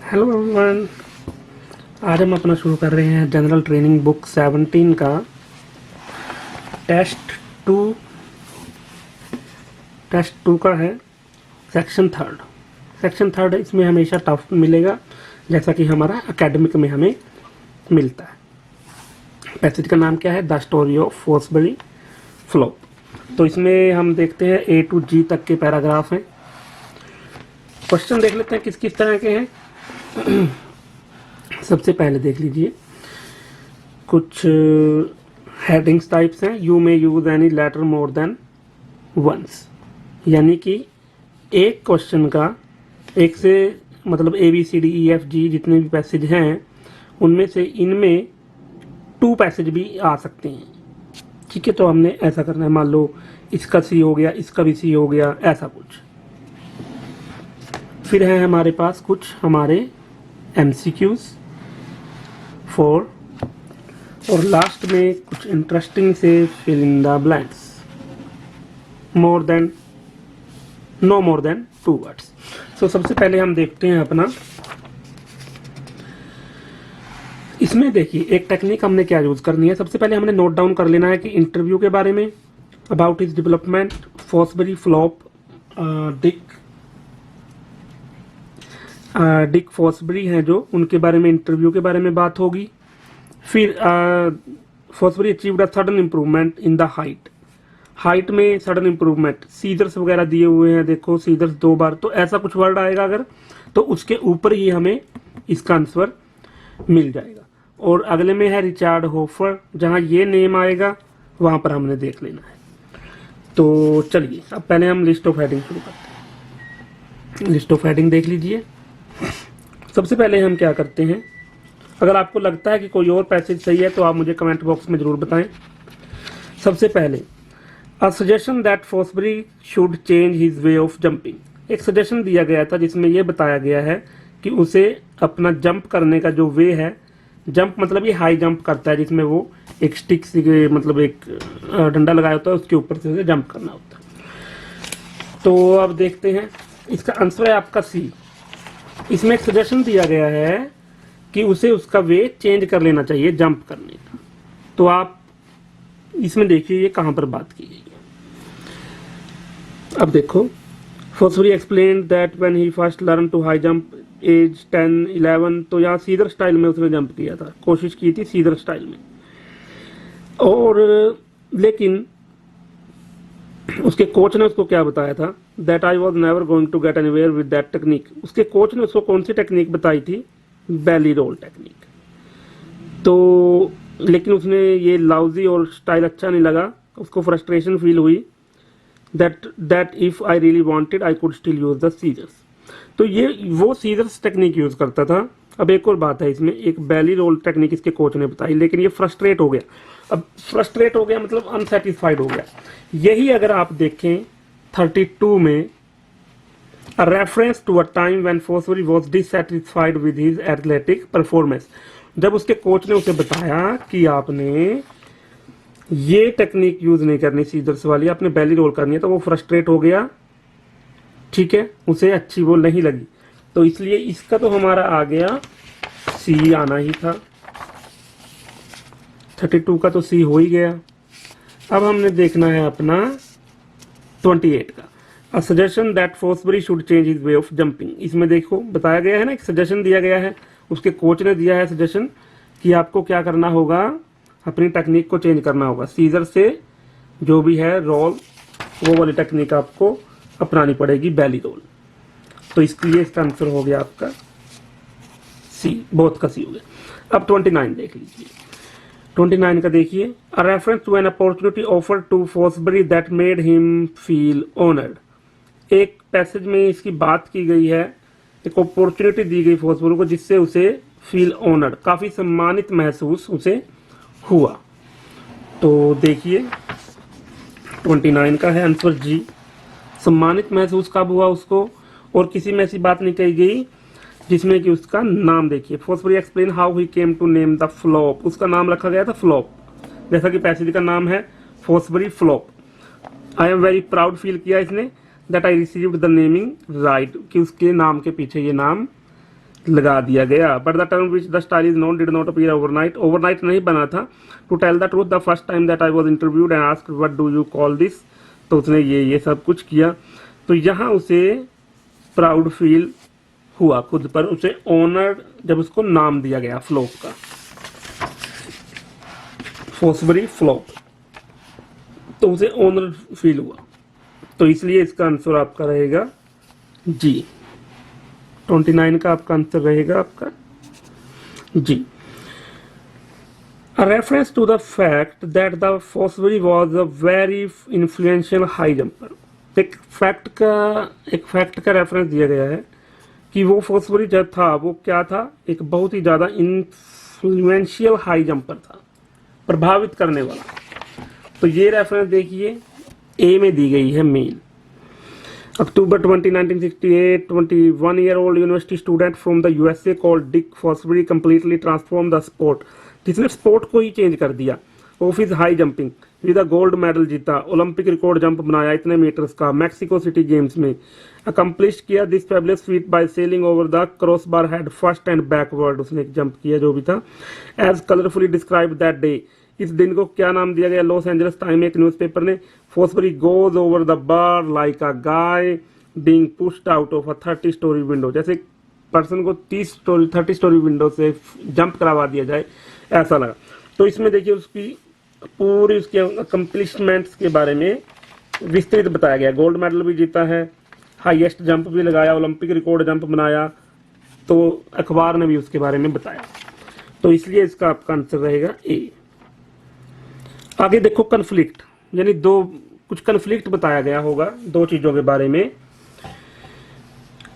Hello everyone. आज हम अपना शुरू कर रहे हैं जनरल ट्रेनिंग बुक 17 का टेस्ट टू का है सेक्शन थर्ड। इसमें हमेशा टफ मिलेगा जैसा कि हमारा एकेडमिक में हमें मिलता है। पैसेज का नाम क्या है? The story of Fosbury flop. तो इसमें हम देखते हैं A to G तक के पैराग्राफ हैं। क्वेश्चन देख लेते हैं किस किस तरह के हैं। सबसे पहले देख लीजिए, कुछ हेडिंग्स टाइप्स हैं। You may use any letter more than once, यानी कि एक क्वेश्चन का एक से मतलब ABCDEFG जितने भी पैसेज हैं उनमें से इनमें 2 पैसेज भी आ सकते हैं। ठीक है, तो हमने ऐसा करना है, मान लो इसका C हो गया, इसका भी C हो गया, ऐसा कुछ। फिर है हमारे पास कुछ हमारे MCQs 4 और लास्ट में कुछ इंटरेस्टिंग से fill in the blanks, no more than 2 words. So सबसे पहले हम देखते हैं अपना, इसमें देखिए एक टेक्निक हमने क्या यूज करनी है। सबसे पहले हमने नोट डाउन कर लेना है कि इंटरव्यू के बारे में, about his development, Fosbury flop, Dick Fosbury हैं जो, उनके बारे में इंटरव्यू के बारे में बात होगी। फिर Fosbury achieved a sudden improvement in the height में सडन इम्प्रूवमेंट, सीजर्स वगैरह दिए हुए हैं, देखो सीजर्स 2 बार, तो ऐसा कुछ वर्ड आएगा अगर, तो उसके ऊपर ही हमें इसका आंसर मिल जाएगा। और अगले में है रिचार्ड होफर, जहां ये नेम आएगा वहां पर हमने देख लेना है। तो चलिए अब पहले हम लिस्ट ऑफ हेडिंग शुरू करते हैं। लिस्ट ऑफ हेडिंग देख लीजिए। सबसे पहले हम क्या करते हैं, अगर आपको लगता है कि कोई और पैसेज सही है तो आप मुझे कमेंट बॉक्स में जरूर बताएं। सबसे पहले a suggestion that Fosbury should change his way of jumping. एक सजेशन दिया गया था जिसमें यह बताया गया है कि उसे अपना जंप करने का जो वे है, जंप मतलब ये हाई जंप करता है जिसमें वो एक स्टिक से मतलब एक डंडा लगाया होता है, उसके ऊपर से उसे जंप करना होता है। तो अब देखते हैं, इसका आंसर है आपका C। इसमें एक सजेशन दिया गया है कि उसे उसका वे चेंज कर लेना चाहिए जंप करने का। तो आप इसमें देखिए ये कहां पर बात की गई है। अब देखो, Fosbury explained that when he first learn to high jump as 10-11, तो यहाँ सीधर स्टाइल में उसने जंप किया था, कोशिश की थी सीधर स्टाइल में। और लेकिन उसके कोच ने उसको क्या बताया था, that I was never going to get anywhere with that technique. उसके कोच ने उसको कौन सी टेक्निक बताई थी? Belly roll technique. तो लेकिन उसने ये लाउजी और स्टाइल अच्छा नहीं लगा, उसको फ्रस्ट्रेशन फील हुई, that if I really wanted I could still use the scissors. तो ये वो सीजर्स टेक्निक यूज करता था। अब एक और बात है इसमें, एक बैली रोल टेक्निक इसके कोच ने बताई, लेकिन ये फ्रस्ट्रेट हो गया। अब फ्रस्ट्रेट हो गया मतलब अनसेटिस्फाइड हो गया। यही अगर आप देखें 32 में, a reference to a time when Fosbury was dissatisfied with his athletic performance। जब उसके कोच ने उसे बताया कि आपने ये टेक्निक यूज नहीं करनी सीजर्स वाली, आपने बैली रोल करनी है, तो वो फ्रस्ट्रेट हो गया। ठीक है, उसे अच्छी वो नहीं लगी, तो इसलिए इसका तो हमारा आ गया C, आना ही था। 32 का तो C हो ही गया। अब हमने देखना है अपना 28 का, A suggestion that Fosbury should change his way of jumping। इसमें देखो बताया गया है ना, एक सजेशन दिया गया है, उसके कोच ने दिया है सजेशन कि आपको क्या करना होगा, अपनी टेक्निक को चेंज करना होगा, सीजर से जो भी है रोल वो वाली टेक्निक आपको अपनानी पड़ेगी, बैली रोल। तो इसके लिए इसका आंसर हो गया आपका C, बहुत का C हो गया। अब 29 देख लीजिए। 29 का देखिए, a reference to an opportunity offered to Fosbury that made him feel honoured. एक पैसेज में इसकी बात की गई है, एक अपॉर्चुनिटी दी गई फॉसबरी को जिससे उसे फील ऑनर्ड, काफी सम्मानित महसूस उसे हुआ। तो देखिए 29 का है आंसर G। सम्मानित महसूस कब हुआ उसको, और किसी में ऐसी बात नहीं कही गई जिसमें कि उसका नाम देखिए, Fosbury explain how he came to name the flop. उसका नाम रखा गया था फ्लॉप, जैसा कि पैसेज का नाम है Fosbury flop. I am very proud feel किया इसने that I received the naming right, कि उसके नाम के पीछे ये नाम लगा दिया गया। But the term which the style is known did not appear overnight, overnight नहीं बना था। To tell the truth the first time that I was interviewed and asked what do you call this, तो उसने ये सब कुछ किया। तो यहाँ उसे प्राउड फील हुआ खुद पर, उसे ऑनर जब उसको नाम दिया गया फ्लोप का, फॉसबरी फ्लोप, तो उसे ऑनर फील हुआ। तो इसलिए इसका आंसर आपका रहेगा जी, 29 का आपका आंसर रहेगा आपका जी। A reference to the fact that the Fosbury was a very influential high jumper, एक फैक्ट का रेफरेंस दिया गया है कि वो फॉसबरी जब था वो क्या था, एक बहुत ही ज़्यादा इन्फ्लुएंशियल हाई जंपर था, प्रभावित करने वाला। तो ये रेफरेंस देखिए ए में दी गई है main. October 20, 1968, 21-year-old university student from the USA called Dick Fosbury completely transformed the sport, जिसने स्पोर्ट को ही चेंज कर दिया। Of his high jumping with a gold medal जीता, ओलंपिक रिकॉर्ड जंप बनाया इतने मीटर्स का मैक्सिको सिटी गेम्स में, अकम्प्लिश किया this fabulous feat by sailing over the cross bar head first and backward, उसने एक जंप किया जो भी था। As colourfully describe that day, इस दिन को क्या नाम दिया गया लॉस एंजल्स टाइम एक न्यूज़पेपर ने, Fosbury goes over the bar like a guy being pushed out of a 30 story window, जैसे पर्सन को 30 स्टोरी विंडो से जंप करवा दिया जाए ऐसा लगा। तो इसमें देखिए उसकी पूरी उसके अकम्प्लिशमेंट्स के बारे में विस्तृत बताया गया। गोल्ड मेडल भी जीता है, हाईएस्ट जंप भी लगाया, ओलंपिक रिकॉर्ड जंप बनाया, तो अखबार ने भी उसके बारे में बताया। तो इसलिए इसका आपका आंसर रहेगा ए। आगे देखो कन्फ्लिक्ट, यानी कुछ कन्फ्लिक्ट बताया गया होगा दो चीजों के बारे में।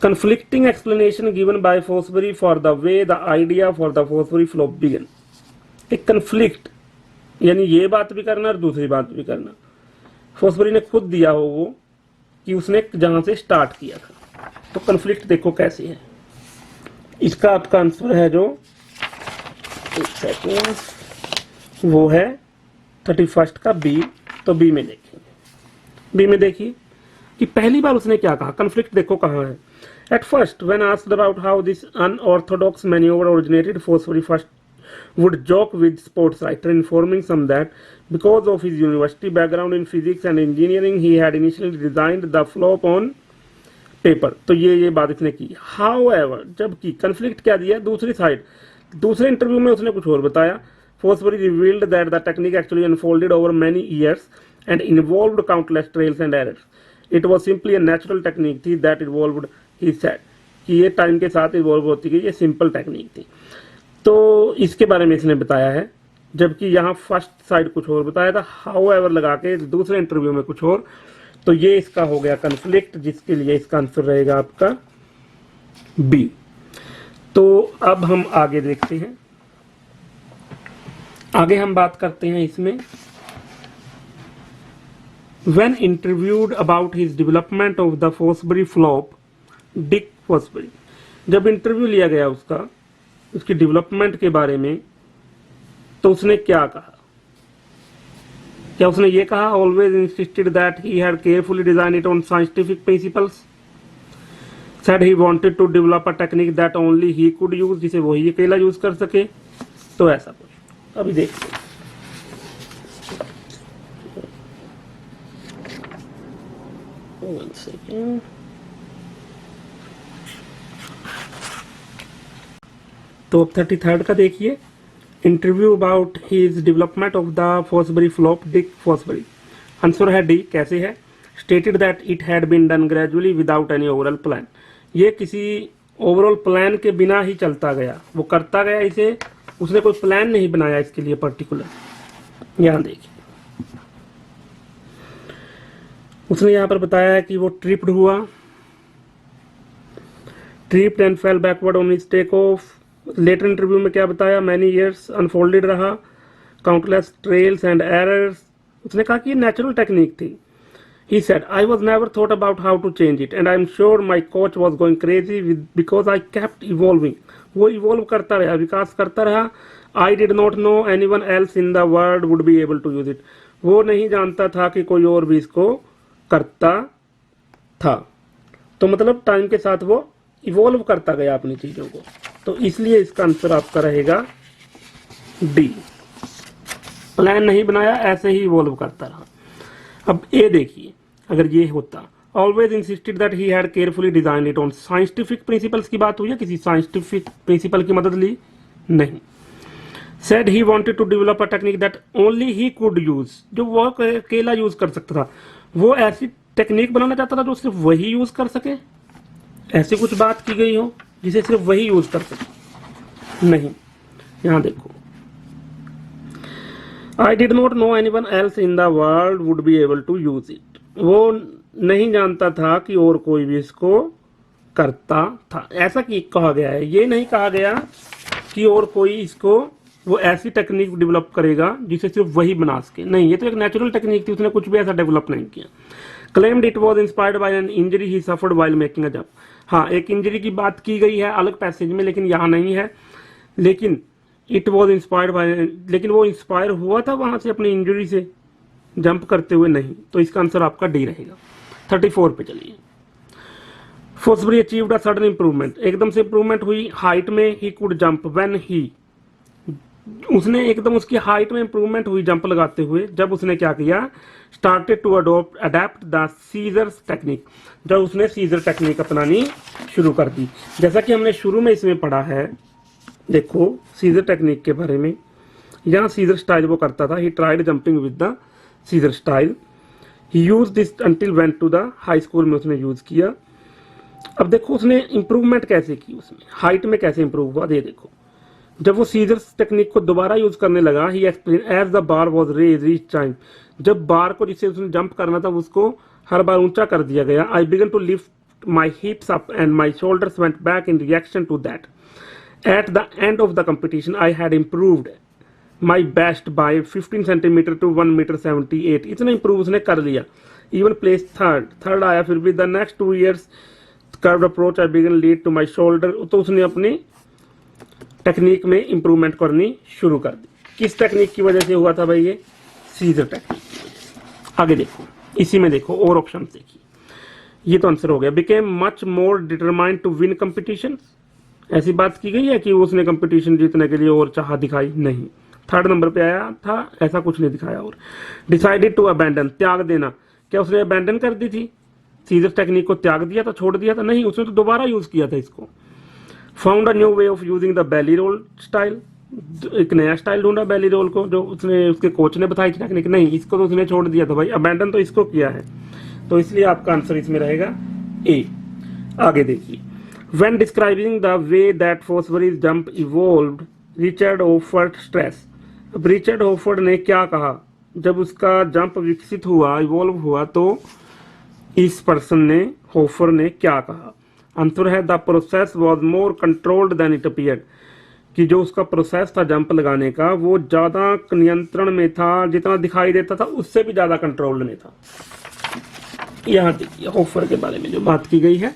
conflicting explanation given by Fosbury for the way the idea for the Fosbury flop began, एक कन्फ्लिक्ट यानी ये बात भी करना और दूसरी बात भी करना, फॉसबरी ने खुद दिया हो वो कि उसने जहां से स्टार्ट किया था। तो कन्फ्लिक्ट देखो कैसी है, इसका आपका आंसर है जो एक सेकेंड वो है 31 का बी। तो बी में देखिए कि पहली बार उसने क्या कहा, कन्फ्लिक्ट देखो कहाँ है। At first, when asked about how this unorthodox maneuver originated, Fosbury first would joke with sports writer, informing some that because of his university background in physics and engineering, he had initially designed the flop on paper. तो ये बात इसने की। However, जबकि conflict क्या दिया, दूसरी side, दूसरे इंटरव्यू में उसने कुछ और बताया। Fosbury revealed that the technique actually unfolded over many years and involved countless trials and errors. It was simply a natural technique थी that evolved, he said, कि ये टाइम के साथ इवॉल्व होती गई, ये सिंपल टेक्निक थी। तो इसके बारे में इसने बताया है, जबकि यहाँ फर्स्ट साइड कुछ और बताया था, हाउएवर लगा के दूसरे इंटरव्यू में कुछ और। तो ये इसका हो गया कन्फ्लिक्ट, जिसके लिए इसका आंसर रहेगा आपका बी। तो अब हम आगे देखते हैं, आगे हम बात करते हैं इसमें when interviewed about his development of the Fosbury flop, Dick Fosbury, जब इंटरव्यू लिया गया उसकी डेवलपमेंट के बारे में, तो उसने क्या कहा, क्या उसने ये कहा always insisted that he had carefully designed it on scientific principles, said he wanted to develop a technique that only he could use, जिसे वही अकेला यूज कर सके, तो ऐसा कुछ अभी देखते हैं। One second. तो अब 33rd का देखिए, interview about his development of the Fosbury flop, Dick Fosbury. Answer है डी। कैसे है, stated that it had been done gradually without any overall plan, ये किसी ओवरऑल प्लान के बिना ही चलता गया, वो करता गया इसे, उसने कोई प्लान नहीं बनाया इसके लिए पर्टिकुलर। यहां देखिए उसने यहाँ पर बताया है कि वो ट्रिप्ड हुआ, tripped and fell backward on his takeoff. Later interview में क्या बताया, मैनी ईयर्स अनफोल्डेड रहा, काउंटलेस ट्रेल्स एंड एरर्स। उसने कहा कि ये नेचुरल टेक्निक थी। He said I was never thought about how to change it and I am sure my coach was going crazy because I kept evolving, वो evolve करता रहा, विकास करता रहा। I did not know anyone else in the world would be able to use it, वो नहीं जानता था कि कोई और भी इसको करता था। तो मतलब टाइम के साथ वो इवॉल्व करता गया अपनी चीजों को, तो इसलिए इसका आंसर आपका रहेगा डी। प्लान नहीं बनाया, ऐसे ही इवॉल्व करता रहा। अब ए देखिए, अगर ये होता, always insisted that he had carefully design it on scientific principles की बात हुई है, किसी साइंटिफिक प्रिंसिपल की मदद ली नहीं। Said he wanted to develop a technique that only he could use, जो वो अकेला यूज कर सकता था, वो ऐसी टेक्निक बनाना चाहता था जो सिर्फ वही यूज कर सके, ऐसी कुछ बात की गई हो जिसे सिर्फ वही यूज कर सके, नहीं। यहां देखो, I did not know anyone else in the world would be able to use it, वो नहीं जानता था कि और कोई भी इसको करता था, ऐसा कि कहा गया है। ये नहीं कहा गया कि और कोई इसको, वो ऐसी टेक्निक डेवलप करेगा जिसे सिर्फ वही बना सके, नहीं, ये तो एक नेचुरल टेक्निक थी, उसने कुछ भी ऐसा डेवलप नहीं किया। Claimed it was inspired by an injury he suffered while making a jump, हाँ, एक इंजरी की बात की गई है अलग पैसेज में, लेकिन यहाँ नहीं है। लेकिन इट वॉज इंस्पायर्ड बाय, लेकिन वो इंस्पायर हुआ था वहां से अपनी इंजरी से जंप करते हुए, नहीं, तो इसका आंसर आपका डी रहेगा। 34 पे चलिए। फोर्सबरी अचीव्ड अ सडन इंप्रूवमेंट, एकदम से इंप्रूवमेंट हुई हाइट में, he could jump when he, उसने एकदम उसकी हाइट में इंप्रूवमेंट हुई जंप लगाते हुए, जब उसने क्या किया, started to adapt the scissors technique, जब उसने सीजर टेक्निक अपनानी शुरू कर दी। जैसा कि हमने शुरू में इसमें पढ़ा है, देखो सीजर टेक्निक के बारे में, यहाँ सीजर स्टाइल वो करता था, he tried jumping with the scissor style, he use this until went to the high school में उसने यूज किया। अब देखो उसने इंप्रूवमेंट कैसे की, उसमें हाइट में कैसे इंप्रूव हुआ, ये देखो, जब वो सीजर्स टेक्निक को दोबारा यूज करने लगा, he explain as the bar was raise each time, जब बार को जिससे उसने जंप करना था उसको हर बार ऊंचा कर दिया गया, I began to lift my hips up and my shoulders went back in reaction to that, at the end of the competition I had improved my best by 15 centimetre to 1 metre 78, इतना improve उसने कर लिया। Even place third आया, फिर भी the next 2 years curved approach I began lead to my shoulder, तो उसने अपनी टेक्निक में इंप्रूवमेंट करनी शुरू कर दी। किस टेक्निक की वजह से हुआ था भाई, ये सीजर टेक्निक की वजह से। आगे देखो, इसी में देखो और ऑप्शन देखिए, ये तो आंसर हो गया। Became much more determined to win competition, ऐसी बात की गई है कि उसने कंपटीशन जीतने के लिए और चाह दिखाई, नहीं। 3rd नंबर पे आया था, ऐसा कुछ नहीं दिखाया। और डिसाइडेड टू अबैंडन, त्याग देना, क्या उसने अबैंडन कर दी थी, सीजर टेक्निक को त्याग दिया था, छोड़ दिया था, नहीं, उसने तो दोबारा यूज किया था इसको। Found a new way of using the belly roll style, एक नया स्टाइल ढूंढा बेली रोल को, जो उसने उसके कोच ने बताई थी टेक्निक, नहीं, इसको तो उसने छोड़ दिया था भाई, अबैंडन तो इसको किया है, तो इसलिए आपका आंसर इसमें रहेगा ए। आगे देखिए, when describing the way that Fosbury's jump evolved, Richard Hoffer stress, अब रिचर्ड होफर्ड ने क्या कहा, जब उसका जंप विकसित हुआ, इवॉल्व हुआ, तो इस पर्सन ने, होफर ने क्या कहा, आंसर है the process was more controlled than it appeared, कि जो उसका प्रोसेस था जंप लगाने का वो ज्यादा नियंत्रण में था, जितना दिखाई देता था उससे भी ज्यादा कंट्रोल्ड में था। यहां देखिए होफर के बारे में जो बात की गई है,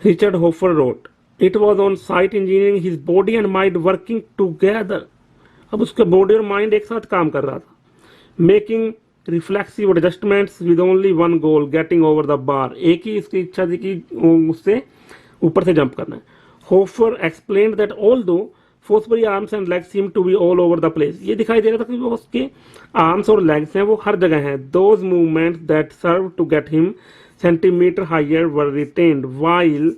Richard Hoffer wrote, it was on site engineering his body and mind working together, अब उसके बॉडी और माइंड एक साथ काम कर रहा था, making reflexive adjustments with only one goal, getting over the बार, एक ही इसकी इच्छा थी कि उससे ऊपर से जंप करना है। Hoffer explained that although Fosbury arms and legs seem to be all over the place, ये दिखाई दे रहा था कि वो उसके आर्म्स और लेग्स हैं वो हर जगह हैं, those movements that serve to get him centimeter higher were retained while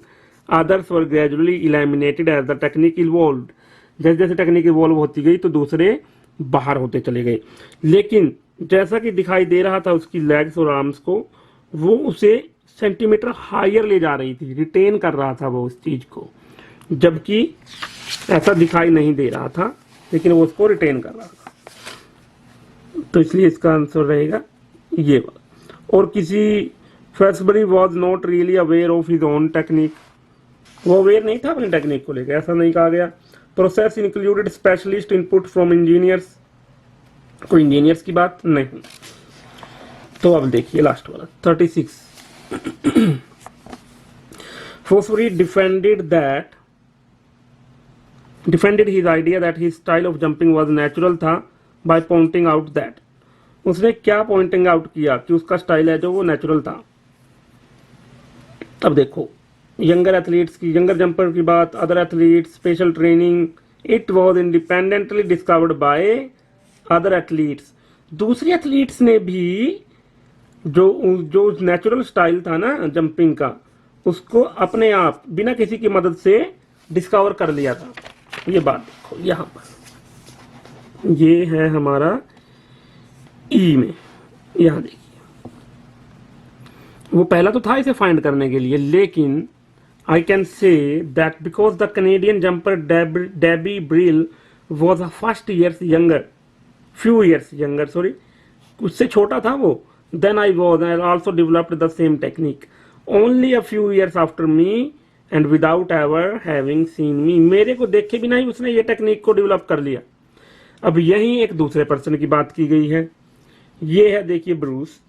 others were gradually eliminated as the technique evolved, जैसे जैसे टेक्निक इवॉल्व होती गई तो दूसरे बाहर होते चले गए, लेकिन जैसा कि दिखाई दे रहा था उसकी लेग्स और आर्म्स को, वो उसे सेंटीमीटर हायर ले जा रही थी, रिटेन कर रहा था वो उस चीज को, जबकि ऐसा दिखाई नहीं दे रहा था, लेकिन वो उसको रिटेन कर रहा था, तो इसलिए इसका आंसर रहेगा ये वाला। और किसी Fosbury was not really aware of his own technique, वो अवेयर नहीं था अपनी टेक्निक को लेकर, ऐसा नहीं कहा गया। Process included specialist input from engineers, कोई इंजीनियर्स की बात नहीं। तो अब देखिए लास्ट वाला 36, Fosbury defended his idea that his style of jumping was natural था by pointing out that, उसने क्या पॉइंटिंग आउट किया कि उसका स्टाइल है जो वो नेचुरल था, अब देखो यंगर एथलीट्स की, यंगर जंपर की बात, other athletes, special training, it was independently discovered by other athletes. दूसरी एथलीट्स ने भी जो जो नेचुरल स्टाइल था ना जंपिंग का, उसको अपने आप बिना किसी की मदद से डिस्कवर कर लिया था। ये बात देखो यहां पर, ये है हमारा ई में, यहां देखिए वो पहला तो था इसे फाइंड करने के लिए, लेकिन I can say that because the Canadian jumper Debbie Brill was a first years younger, few years younger, sorry उससे छोटा था वो, then I was I also developed the same technique only a few years after me and without ever having seen me. मेरे को देखे बिना ही उसने ये टेक्निक को डेवलप कर लिया। अब यही एक दूसरे पर्सन की बात की गई है। ये है देखिए ब्रूस,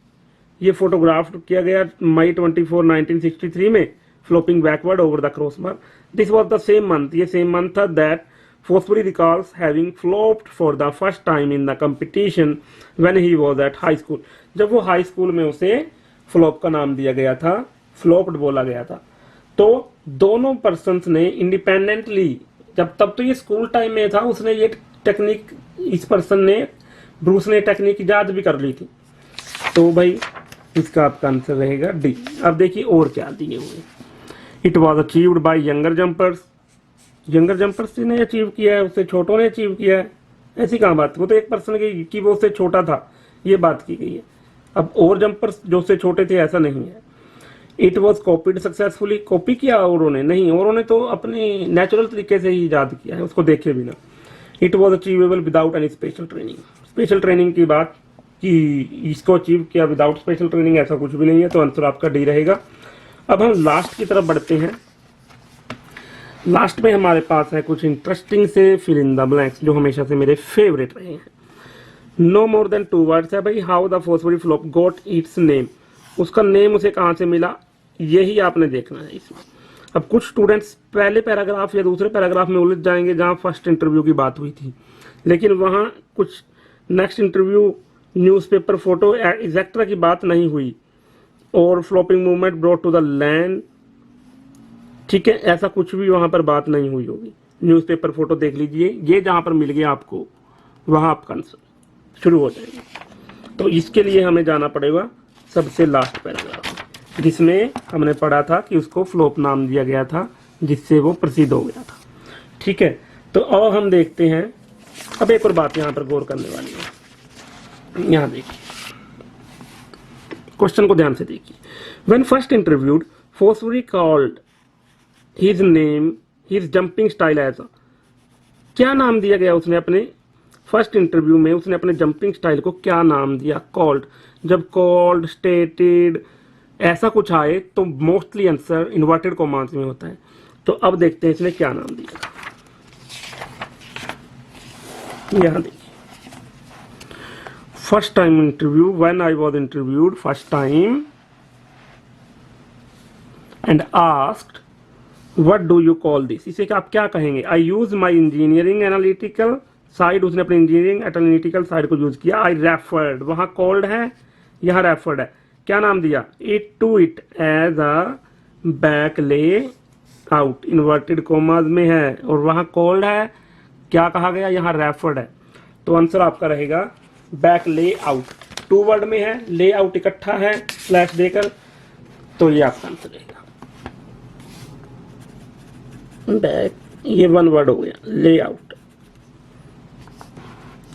ये फोटोग्राफ किया गया मई 24, 1963 में, flopping backward over the crossbar. This was the same month, ये सेम मंथ था that Fosbury recalls having flopped for the first time in the competition when he was at high school. जब वो high school में उसे flop का नाम दिया गया था, फ्लॉप्ड बोला गया था। तो दोनों पर्सन्स ने इंडिपेंडेंटली, जब तब तो ये स्कूल टाइम में था, उसने ये टेक्निक, इस पर्सन ने, ब्रूस ने टेक्निक याद भी कर ली थी। तो भाई इसका आपका आंसर रहेगा डी। अब देखिए और क्या दिए हुए, it was achieved by younger jumpers, younger jumpers ने अचीव किया है, उससे छोटों ने अचीव किया है, ऐसी कहाँ बात, वो तो एक पर्सन की वो उससे छोटा था, ये बात की गई है। अब और जंपर्स जो उससे छोटे थे ऐसा नहीं है। It was copied successfully, copy किया औरों ने नहीं, औरों ने तो अपने नेचुरल तरीके से ही याद किया है, उसको देखे बिना। It was achievable without any special training, special training की बात कि इसको अचीव किया विदाउट स्पेशल ट्रेनिंग, ऐसा कुछ भी नहीं है, तो आंसर आपका डी रहेगा। अब हम लास्ट की तरफ बढ़ते हैं। लास्ट में हमारे पास है कुछ इंटरेस्टिंग से फिल इन द ब्लैंक्स, जो हमेशा से मेरे फेवरेट रहे हैं। नो मोर देन 2 वर्ड्स है भाई, how the Fosbury flop got its name, उसका नेम उसे कहाँ से मिला, यही आपने देखना है इसमें। अब कुछ स्टूडेंट्स पहले पैराग्राफ या दूसरे पैराग्राफ में उलझ जाएंगे जहाँ फर्स्ट इंटरव्यू की बात हुई थी, लेकिन वहाँ कुछ next interview newspaper photo etcetera की बात नहीं हुई, और flopping movement brought to the land, ठीक है, ऐसा कुछ भी वहां पर बात नहीं हुई होगी। न्यूज़पेपर फोटो देख लीजिए, ये जहां पर मिल गया आपको वहां आपका आंसर शुरू हो जाएगा। तो इसके लिए हमें जाना पड़ेगा सबसे लास्ट पैराग्राफ, जिसमें हमने पढ़ा था कि उसको फ्लॉप नाम दिया गया था, जिससे वो प्रसिद्ध हो गया था। ठीक है, तो अब हम देखते हैं। अब एक और बात यहाँ पर गौर करने वाली है, यहाँ देखिए क्वेश्चन को ध्यान से देखिए। When first interviewed Fosbury called his name his jumping style as, क्या नाम दिया गया उसने अपने फर्स्ट इंटरव्यू में, उसने अपने जंपिंग स्टाइल को क्या नाम दिया, कॉल्ड। जब कॉल्ड, स्टेटेड ऐसा कुछ आए तो मोस्टली आंसर इन्वर्टेड कॉमास में होता है। तो अब देखते हैं इसने क्या नाम दिया। यहां देखिए, first time interview, when I was interviewed first time and asked what do you call this, इसे आप क्या कहेंगे। I use my engineering analytical side, उसने अपनी इंजीनियरिंग एनालिटिकल साइड को यूज किया। आई रेफर्ड, वहां कॉल्ड है, यहां रेफर्ड है, क्या नाम दिया, it to it as a back layout, inverted commas में है, और वहां कॉल्ड है, क्या कहा गया, यहां रेफर्ड है। तो आंसर आपका रहेगा बैक ले आउट, 2 वर्ड में है, ले आउट इकट्ठा है स्लैश देकर, तो ये आपका आंसर रहेगा बैक, ये 1 वर्ड हो गया ले आउट।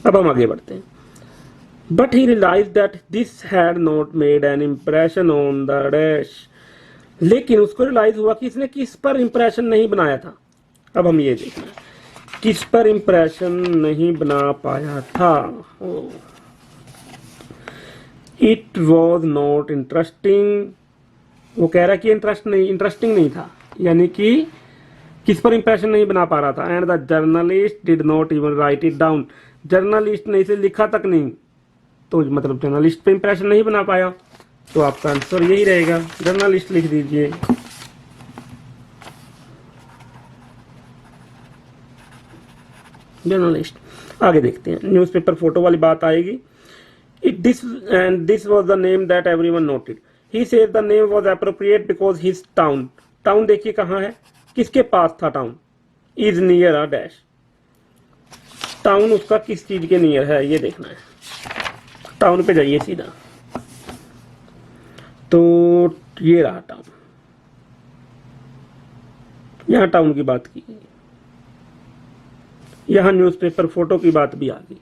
अब हम आगे बढ़ते हैं। But he realize that this had not made an impression on the dash, लेकिन उसको रियलाइज हुआ कि इसने किस पर इम्प्रेशन नहीं बनाया था। अब हम ये देखना है किस पर इम्प्रेशन नहीं बना पाया था। इट वॉज नॉट इंटरेस्टिंग, वो कह रहा कि इंटरेस्टिंग नहीं था, यानी कि किस पर इंप्रेशन नहीं बना पा रहा था। And the journalist did not even right it down, journalist ने इसे लिखा तक नहीं, तो मतलब जर्नलिस्ट पे इंप्रेशन नहीं बना पाया। तो आपका आंसर यही रहेगा, जर्नलिस्ट लिख दीजिए। जर्नलिस्ट। आगे देखते हैं, न्यूज़पेपर फोटो वाली बात आएगी। This was the name that everyone noted, he said the name was appropriate because his town, town देखिए कहाँ है, किसके पास था town, is near a dash, town उसका किस चीज के नियर है ये देखना है, टाउन पे जाइए सीधा, तो ये रहा टाउन, यहां टाउन की बात की गई, यहां न्यूज़पेपर फोटो की बात भी आ गई,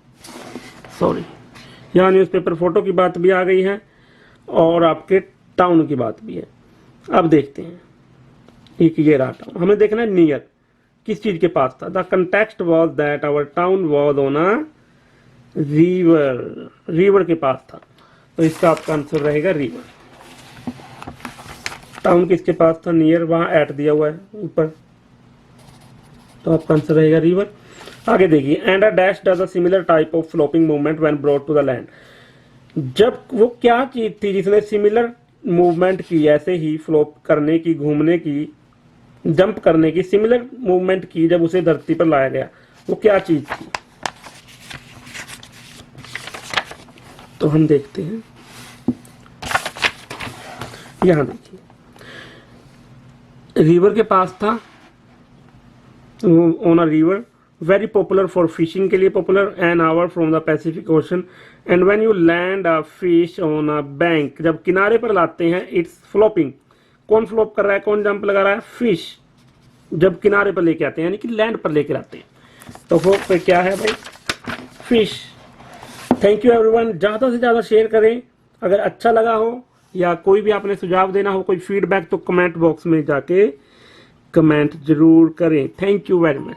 सॉरी यहां न्यूज़पेपर फोटो की बात भी आ गई है और आपके टाउन की बात भी है। अब देखते हैं एक ये रहा टाउन, हमें देखना है नियर किस चीज के पास था। The context was that our town was on a river, river के पास था, तो इसका आपका आंसर रहेगा रिवर। टाउन किसके पास था, नियर, वहां एट दिया हुआ है ऊपर, तो आपका आंसर रहेगा रिवर। आगे देखिए, and a dash does a similar type of flopping movement when brought to the land, जब वो क्या चीज थी जिसने सिमिलर मूवमेंट की, ऐसे ही फ्लोप करने की, घूमने की, जंप करने की सिमिलर मूवमेंट की जब उसे धरती पर लाया गया, वो क्या चीज थी, तो हम देखते हैं, यहां देखिए रिवर के पास था, on a river, very popular for fishing के लिए popular, an hour from the Pacific ocean, and when you land a fish on a bank, जब किनारे पर लाते हैं इट्स फ्लोपिंग, कौन फ्लोप कर रहा है, कौन जंप लगा रहा है, फिश, जब किनारे पर लेके आते हैं यानी कि लैंड पर लेकर आते हैं, तो वो पे क्या है भाई, फिश। थैंक यू एवरीवन, ज़्यादा से ज़्यादा शेयर करें, अगर अच्छा लगा हो या कोई भी आपने सुझाव देना हो, कोई फीडबैक, तो कमेंट बॉक्स में जाके कमेंट जरूर करें। Thank you very much.